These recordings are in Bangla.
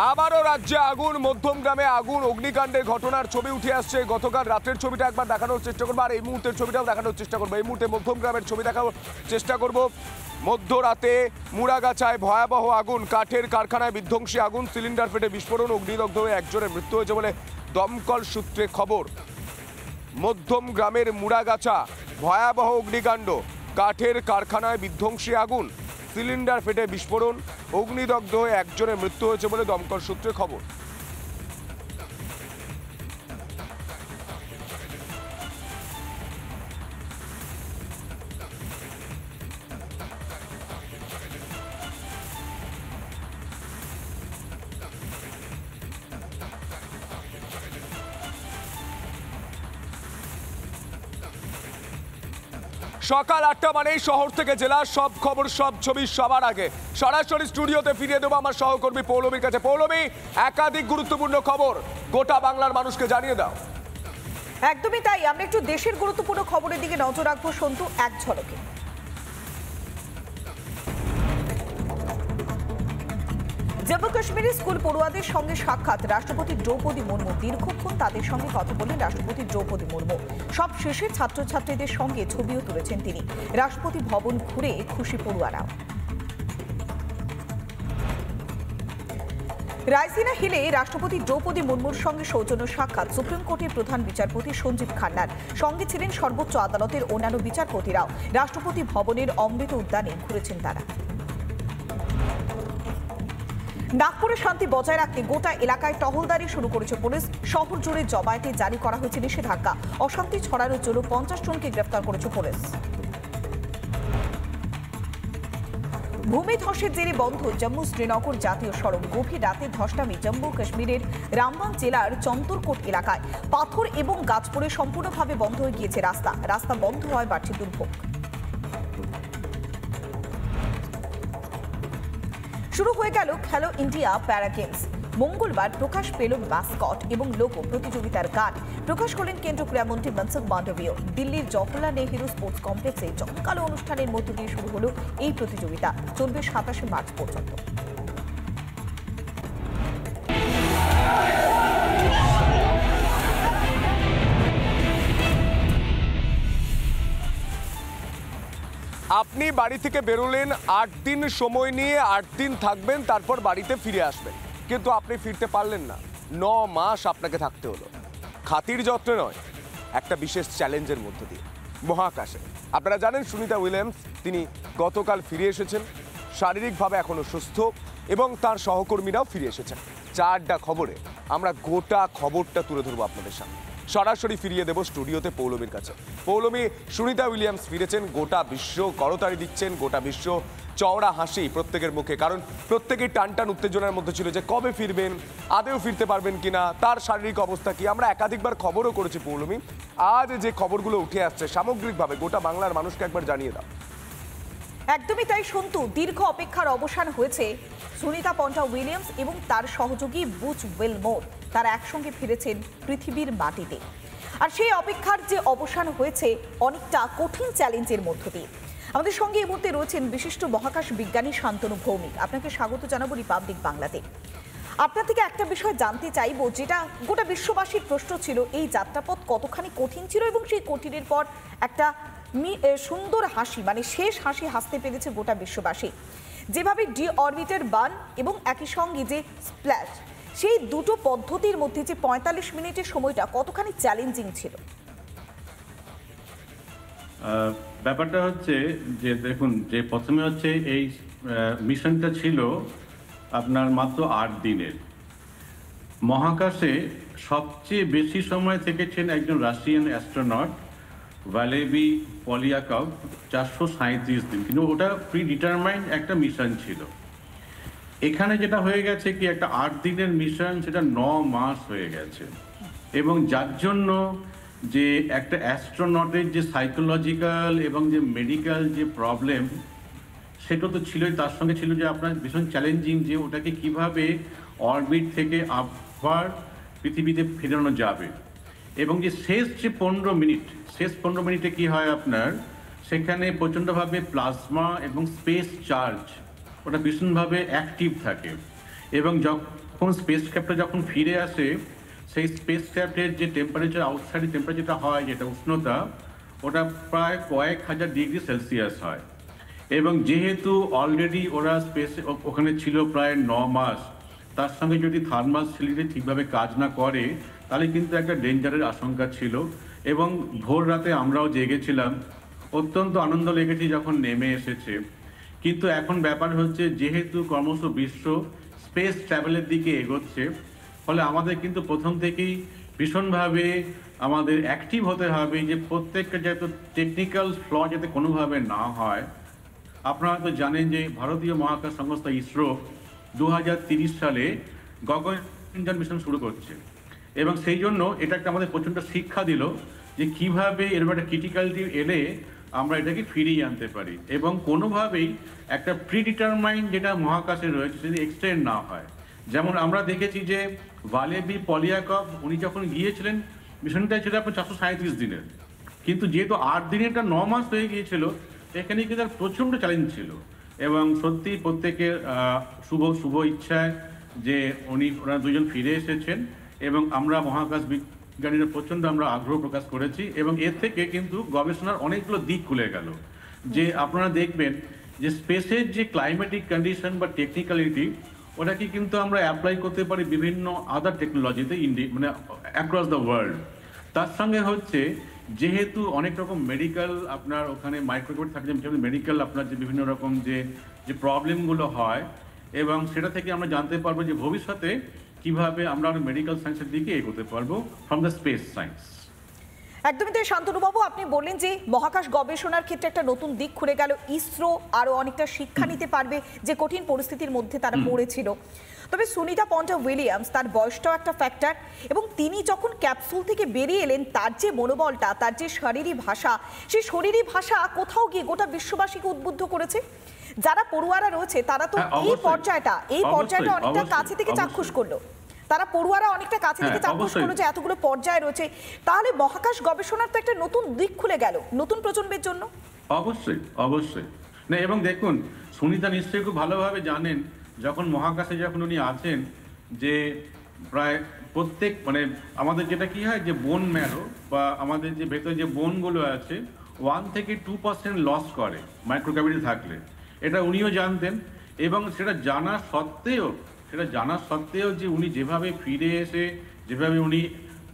আবারও রাজ্যে আগুন, মধ্যমগ্রামে আগুন, অগ্নিকাণ্ডের ঘটনার ছবি উঠে আসছে। গতকাল রাতের ছবিটা একবার দেখানোর চেষ্টা করবো, আর এই মুহূর্তের ছবিটাও দেখানোর চেষ্টা করবো। এই মুহূর্তে মধ্যমগ্রামের ছবি দেখানোর চেষ্টা করব। মধ্যরাতে মুড়াগাছায় ভয়াবহ আগুন, কাঠের কারখানায় বিধ্বংসী আগুন, সিলিন্ডার ফেটে বিস্ফোরণ, অগ্নিদগ্ধ হয়ে একজনের মৃত্যু হয়েছে বলে দমকল সূত্রে খবর। মধ্যমগ্রামের মুড়াগাছা, ভয়াবহ অগ্নিকাণ্ড, কাঠের কারখানায় বিধ্বংসী আগুন, সিলিন্ডার ফেটে বিস্ফোরণ, অগ্নিদগ্ধ হয়ে একজনের মৃত্যু হয়েছে বলে দমকল সূত্রে খবর। সকাল 8টা মানেই শহর থেকে জেলা সব খবর, সব ছবি সবার আগে। সরাসরি স্টুডিওতে ফিরিয়ে দেবো আমার সহকর্মী পৌলমীর কাছে। পৌলমী, একাধিক গুরুত্বপূর্ণ খবর গোটা বাংলার মানুষকে জানিয়ে দাও। একদমই তাই, আমরা একটু দেশের গুরুত্বপূর্ণ খবরের দিকে নজর রাখবো সন্তু এক ঝলকে। জম্মু কাশ্মীরের স্কুল পড়ুয়াদের সঙ্গে সাক্ষাৎ রাষ্ট্রপতি দ্রৌপদী মুর্মু। দীর্ঘক্ষণ তাদের সঙ্গে কথা বলেন রাষ্ট্রপতি দ্রৌপদী মুর্মু। সব শেষে ছাত্রছাত্রীদের সঙ্গে ছবিও তুলেছেন তিনি। রাষ্ট্রপতি ভবন ঘুরে খুশি পড়ুয়ারাও। রায়সিনা হিলে রাষ্ট্রপতি দ্রৌপদী মুর্মুর সঙ্গে সৌজন্য সাক্ষাৎ সুপ্রিম কোর্টের প্রধান বিচারপতি সঞ্জীব খান্নার। সঙ্গে ছিলেন সর্বোচ্চ আদালতের অন্যান্য বিচারপতিরাও। রাষ্ট্রপতি ভবনের অমৃত উদ্যানে ঘুরেছেন তারা। নাগপুরে শান্তি বজায় রাখতে গোটা এলাকায় টহলদারি শুরু করেছে পুলিশ। শহর জুড়ে জমায়েতে জারি করা হয়েছে নিষেধাজ্ঞা। অশান্তি ছড়ানোর জন্য 50 জনকে গ্রেফতার করেছে পুলিশ। ভূমিধসের জেরে বন্ধ জম্মু শ্রীনগর জাতীয় সড়ক। গভীর রাতে ধস নামে জম্মু কাশ্মীরের রামবান জেলার চন্তরকোট এলাকায়। পাথর এবং গাছ পড়ে সম্পূর্ণভাবে বন্ধ হয়ে গিয়েছে রাস্তা বন্ধ হয়, বাড়ছে দুর্ভোগ। শুরু হয়ে গেল খেলো ইন্ডিয়া প্যারা গেমস। মঙ্গলবার প্রকাশ পেল মাস্কট এবং লোগো প্রতিযোগিতার গান। প্রকাশ করলেন কেন্দ্রীয় ক্রীড়ামন্ত্রী মনসুখ মান্ডভিয়। দিল্লির জওহরলাল নেহেরু স্পোর্টস কমপ্লেক্সে জমকালো অনুষ্ঠানের মধ্য দিয়ে শুরু হলো এই প্রতিযোগিতা। চলবে 27 মার্চ পর্যন্ত। আপনি বাড়ি থেকে বেরোলেন 8 দিন সময় নিয়ে, 8 দিন থাকবেন, তারপর বাড়িতে ফিরে আসবেন, কিন্তু আপনি ফিরতে পারলেন না। 9 মাস আপনাকে থাকতে হলো। খাতির যত্নে নয়, একটা বিশেষ চ্যালেঞ্জের মধ্য দিয়ে মহাকাশে। আপনারা জানেন সুনিতা উইলিয়ামস তিনি গতকাল ফিরে এসেছেন, শারীরিকভাবে এখনো সুস্থ, এবং তার সহকর্মীরাও ফিরে এসেছেন। 4টা খবরে আমরা গোটা খবরটা তুলে ধরবো আপনাদের সামনে। সরাসরি ফিরিয়ে দেব স্টুডিওতে পৌলমীর কাছে। পৌলমী, সুনিতা উইলিয়ামস ফিরেছেন, গোটা বিশ্ব করতালি দিচ্ছেন, গোটা বিশ্ব চওড়া হাসি প্রত্যেকের মুখে, কারণ প্রত্যেকেই টানটান উত্তেজনার মধ্যে ছিল যে কবে ফিরবেন, আদেও ফিরতে পারবেন কিনা, তার শারীরিক অবস্থা কি। আমরা একাধিকবার খবরও করেছি পৌলমী। আজ যে খবরগুলো উঠে আসছে সামগ্রিকভাবে গোটা বাংলার মানুষকে একবার জানিয়ে দাও। একদমই তাই সন্তু, দীর্ঘ অপেক্ষার অবসান হয়েছে। সুনিতা পন্টা উইলিয়ামস এবং তার সহযোগী বুচ উইলমোর তারা একসঙ্গে ফিরেছেন পৃথিবীর মাটিতে। আর সেই অপেক্ষার যে অবসান হয়েছে অনেকটা কঠিন চ্যালেঞ্জের মধ্য দিয়ে। আমাদের সঙ্গে এই মুহূর্তে রয়েছেন বিশিষ্ট মহাকাশ বিজ্ঞানী শান্তনু ভৌমিক। আপনাকে স্বাগত জানাবো রিপাবলিক বাংলাতে। আপনার থেকে একটা বিষয় জানতে চাইবো, যেটা গোটা বিশ্ববাসীর প্রশ্ন ছিল, এই যাত্রাপথ কতখানি কঠিন ছিল এবং সেই কঠিনের পর একটা সুন্দর হাসি, মানে শেষ হাসি হাসতে পেরেছে গোটা বিশ্ববাসী। যেভাবে ডি অরবিটার বার্ন এবং একই সঙ্গে যে স্প্ল্যাশ, সেই দুটো পদ্ধতির মধ্যে যে 45 মিনিটের সময়টা কতখানি চ্যালেঞ্জিং ছিল? ব্যাপারটা হচ্ছে যে দেখুন, যে প্রথমে হচ্ছে এই মিশনটা ছিল আপনার মাত্র 8 দিনের। মহাকাশে সবচেয়ে বেশি সময় থেকেছেন একজন রাশিয়ান অ্যাস্ট্রোনট ভ্যালেরি পলিয়াকভ, 437 দিন, কিন্তু ওটা প্রি ডিটারমাইন্ড একটা মিশন ছিল। এখানে যেটা হয়ে গেছে কি, একটা 8 দিনের মিশন, সেটা 9 মাস হয়ে গেছে। এবং যার জন্য যে একটা অ্যাস্ট্রোনটের যে সাইকোলজিক্যাল এবং যে মেডিকেল যে প্রবলেম, সেটা তো ছিলই, তার সঙ্গে ছিল যে আপনার ভীষণ চ্যালেঞ্জিং যে ওটাকে কিভাবে অরবিট থেকে আবার পৃথিবীতে ফেরানো যাবে। এবং যে শেষ 15 মিনিটে কি হয় আপনার, সেখানে প্রচণ্ডভাবে প্লাজমা এবং স্পেস চার্জ ওটা ভীষণভাবে অ্যাক্টিভ থাকে। এবং যখন স্পেস ক্রাফটটা যখন ফিরে আসে, সেই স্পেস ক্রাফটের যে টেম্পারেচার, আউটসাইডের টেম্পারেচারটা হয়, যেটা উষ্ণতা, ওটা প্রায় কয়েক হাজার ডিগ্রি সেলসিয়াস হয়। এবং যেহেতু অলরেডি ওরা স্পেসে ওখানে ছিল প্রায় 9 মাস, তার সঙ্গে যদি থার্মাল সিলিন্ডার ঠিকভাবে কাজ না করে তাহলে কিন্তু একটা ডেঞ্জারের আশঙ্কা ছিল। এবং ভোর রাতে আমরাও জেগেছিলাম, অত্যন্ত আনন্দ লেগেছে যখন নেমে এসেছে। কিন্তু এখন ব্যাপার হচ্ছে, যেহেতু ক্রমশ বিশ্ব স্পেস ট্রাভেলের দিকে এগোচ্ছে, ফলে আমাদের কিন্তু প্রথম থেকেই ভীষণভাবে আমাদের অ্যাক্টিভ হতে হবে যে প্রত্যেকটা যাতে টেকনিক্যাল ফ্ল যাতে কোনোভাবে না হয়। আপনারা তো জানেন যে ভারতীয় মহাকাশ সংস্থা ইসরো 2030 সালে গগনযান মিশন শুরু করছে, এবং সেই জন্য এটা একটা আমাদের প্রচণ্ড শিক্ষা দিল যে কিভাবে এরকম একটা ক্রিটিক্যালিটি এলে আমরা এটাকে ফিরিয়ে আনতে পারি, এবং কোনোভাবেই একটা প্রিডিটারমাইন যেটা মহাকাশে রয়েছে যদি এক্সটেন্ড না হয়। যেমন আমরা দেখেছি যে ভালেবি পলিয়াকভ উনি যখন গিয়েছিলেন, মিশনটা ছিল আপনার 437 দিনের, কিন্তু যেহেতু 8 দিনেরটা 9 মাস হয়ে গিয়েছিল, এখানে কিন্তু তার প্রচণ্ড চ্যালেঞ্জ ছিল। এবং সত্যি প্রত্যেকের শুভ ইচ্ছায় যে ওরা দুজন ফিরে এসেছেন, এবং আমরা মহাকাশ বিজ্ঞানীরা প্রচণ্ড আমরা আগ্রহ প্রকাশ করেছি, এবং এর থেকে কিন্তু গবেষণার অনেকগুলো দিক খুলে গেল। যে আপনারা দেখবেন যে স্পেসের যে ক্লাইমেটিক কন্ডিশন বা টেকনিক্যালিটি, ওটাকে কিন্তু আমরা অ্যাপ্লাই করতে পারি বিভিন্ন আদার টেকনোলজিতে মানে অ্যাক্রস দ্য ওয়ার্ল্ড। তার সঙ্গে হচ্ছে যেহেতু অনেক রকম মেডিকেল আপনার ওখানে মাইক্রোগ্রেড থাকে, যেমন মেডিকেল আপনার যে বিভিন্ন রকম যে প্রবলেমগুলো হয়, এবং সেটা থেকে আমরা জানতে পারবো যে ভবিষ্যতে কিভাবে আমরা মেডিকেল সায়েন্সের দিকে এগোতে পারবো ফ্রম দ্য স্পেস সায়েন্স। একদমই তাই শান্তনুবাবু, আপনি বললেন যে মহাকাশ গবেষণার ক্ষেত্রে একটা নতুন দিক খুলে গেল, ইসরো আরো অনেকটা শিক্ষা নিতে পারবে যে কঠিন পরিস্থিতির মধ্যে তারা পড়েছিল। তবে সুনিতা পন্টা উইলিয়ামস, তার বয়সটাও একটা ফ্যাক্টর, এবং তিনি যখন ক্যাপসুল থেকে বেরিয়ে এলেন, তার যে মনোবলটা, তার যে শারীরিক ভাষা, সেই শারীরিক ভাষা কোথাও গিয়ে গোটা বিশ্ববাসীকে উদ্বুদ্ধ করেছে। যারা পড়ুয়ারা রয়েছে তারা তো এই পর্যায়টা অনেকটা কাছে থেকে চাক্ষুষ করলো, তারা পড়ুয়ারা অনেকটা কাছে থেকে চাক্ষুষ করলো যে এতগুলো পর্যায় রয়েছে। তাহলে মহাকাশ গবেষণার তো একটা নতুন দিক খুলে গেল নতুন প্রজন্মের জন্য। অবশ্যই না, এবং দেখুন সুনিতা নিশ্চয়ই খুব ভালোভাবে জানেন, যখন মহাকাশে যখন উনি আছেন, যে প্রায় প্রত্যেক মানে আমাদের যেটা কি হয় যে বোন ম্যারো বা আমাদের যে ভেতরে যে বোনগুলো আছে 1 থেকে 2% লস করে মাইক্রোগ্র্যাভিটি থাকলে, এটা উনিও জানতেন। এবং সেটা জানা সত্ত্বেও যে উনি যেভাবে ফিরে এসে যেভাবে উনি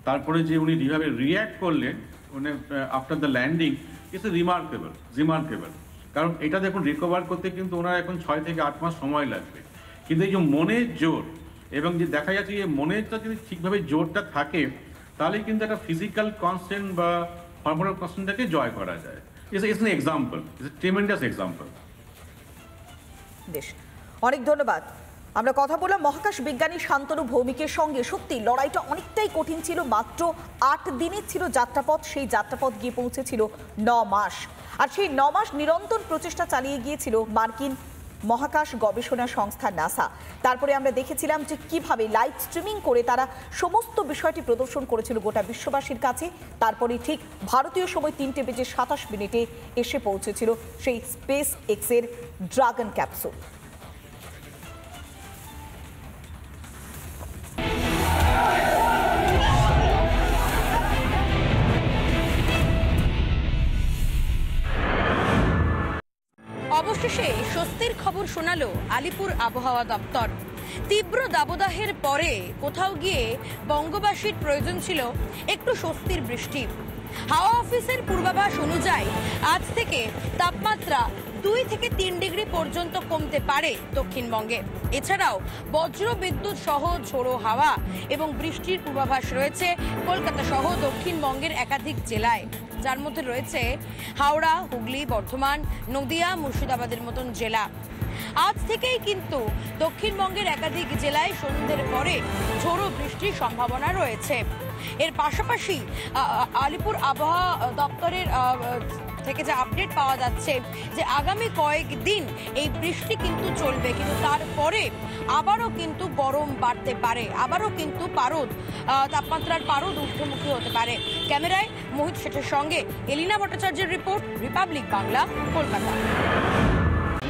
তারপরে যে উনি যেভাবে রিয়্যাক্ট করলেন মানে after the landing, it's remarkable. কারণ এটা দেখুন রিকভার করতে কিন্তু ওনার এখন 6 থেকে 8 মাস সময় লাগবে। কিন্তু এই যে মনের জোর, এবং যে দেখা যাচ্ছে যে মনেরটা যদি ঠিকভাবে জোরটা থাকে, তাহলে কিন্তু একটা ফিজিক্যাল কনস্ট্যান্ট বা হরমোনাল কনস্ট্যান্টটাকে জয় করা যায়। It's an example, it's a tremendous example. বেশ, অনেক ধন্যবাদ। আমরা কথা বললাম মহাকাশ বিজ্ঞানী শান্তনু ভৌমিকের সঙ্গে। সত্যি লড়াইটা অনেকটাই কঠিন ছিল, মাত্র 8 দিনের ছিল যাত্রাপথ, সেই যাত্রাপথ গিয়ে পৌঁছেছিল 9 মাস, আর সেই 9 মাস নিরন্তর প্রচেষ্টা চালিয়ে গিয়েছিল মার্কিন মহাকাশ গবেষণা সংস্থা নাসা। তারপরে আমরা দেখেছিলাম যে কিভাবে লাইভ স্ট্রিমিং করে তারা সমস্ত বিষয়টি প্রদর্শন করেছিল গোটা বিশ্ববাসীর কাছে। তারপরে ঠিক ভারতীয় সময় 3:27 এসে পৌঁছেছিল সেই স্পেস এক্সের ড্রাগন ক্যাপসুল। অবশেষে স্বস্তির খবর শোনালো আলিপুর আবহাওয়া দপ্তর। তীব্র দাবদাহের পরে কোথাও গিয়ে বঙ্গবাসীর প্রয়োজন ছিল একটু স্বস্তির বৃষ্টি। হাওয়া অফিসের পূর্বাভাস অনুযায়ী আজ থেকে তাপমাত্রা 2 থেকে 3 ডিগ্রি পর্যন্ত কমতে পারে দক্ষিণবঙ্গে। এছাড়াও বজ্র বিদ্যুৎ সহ ঝোড়ো হাওয়া এবং বৃষ্টির পূর্বাভাস রয়েছে কলকাতা সহ দক্ষিণবঙ্গের একাধিক জেলায়, যার মধ্যে রয়েছে হাওড়া, হুগলি, বর্ধমান, নদিয়া, মুর্শিদাবাদের মতন জেলা। আজ থেকেই কিন্তু দক্ষিণবঙ্গের একাধিক জেলায় সন্ধ্যের পরে ঝোড়ো বৃষ্টির সম্ভাবনা রয়েছে। এর পাশাপাশি আলিপুর আবহাওয়া দপ্তরের থেকে যে আপডেট পাওয়া যাচ্ছে যে আগামী কয়েকদিন এই বৃষ্টি কিন্তু চলবে, কিন্তু তারপরে আবারও কিন্তু গরম বাড়তে পারে, আবারও কিন্তু তাপমাত্রার পারদ ঊর্ধ্বমুখী হতে পারে। ক্যামেরায় মোহিত শেঠের সঙ্গে এলিনা ভট্টাচার্যের রিপোর্ট, রিপাবলিক বাংলা, কলকাতা।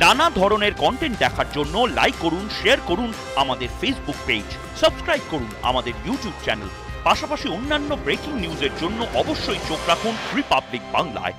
নানা ধরনের কন্টেন্ট দেখার জন্য লাইক করুন, শেয়ার করুন আমাদের ফেসবুক পেজ, সাবস্ক্রাইব করুন আমাদের ইউটিউব চ্যানেল। পাশাপাশি অন্যান্য ব্রেকিং নিউজের জন্য অবশ্যই চোখ রাখুন রিপাবলিক বাংলায়।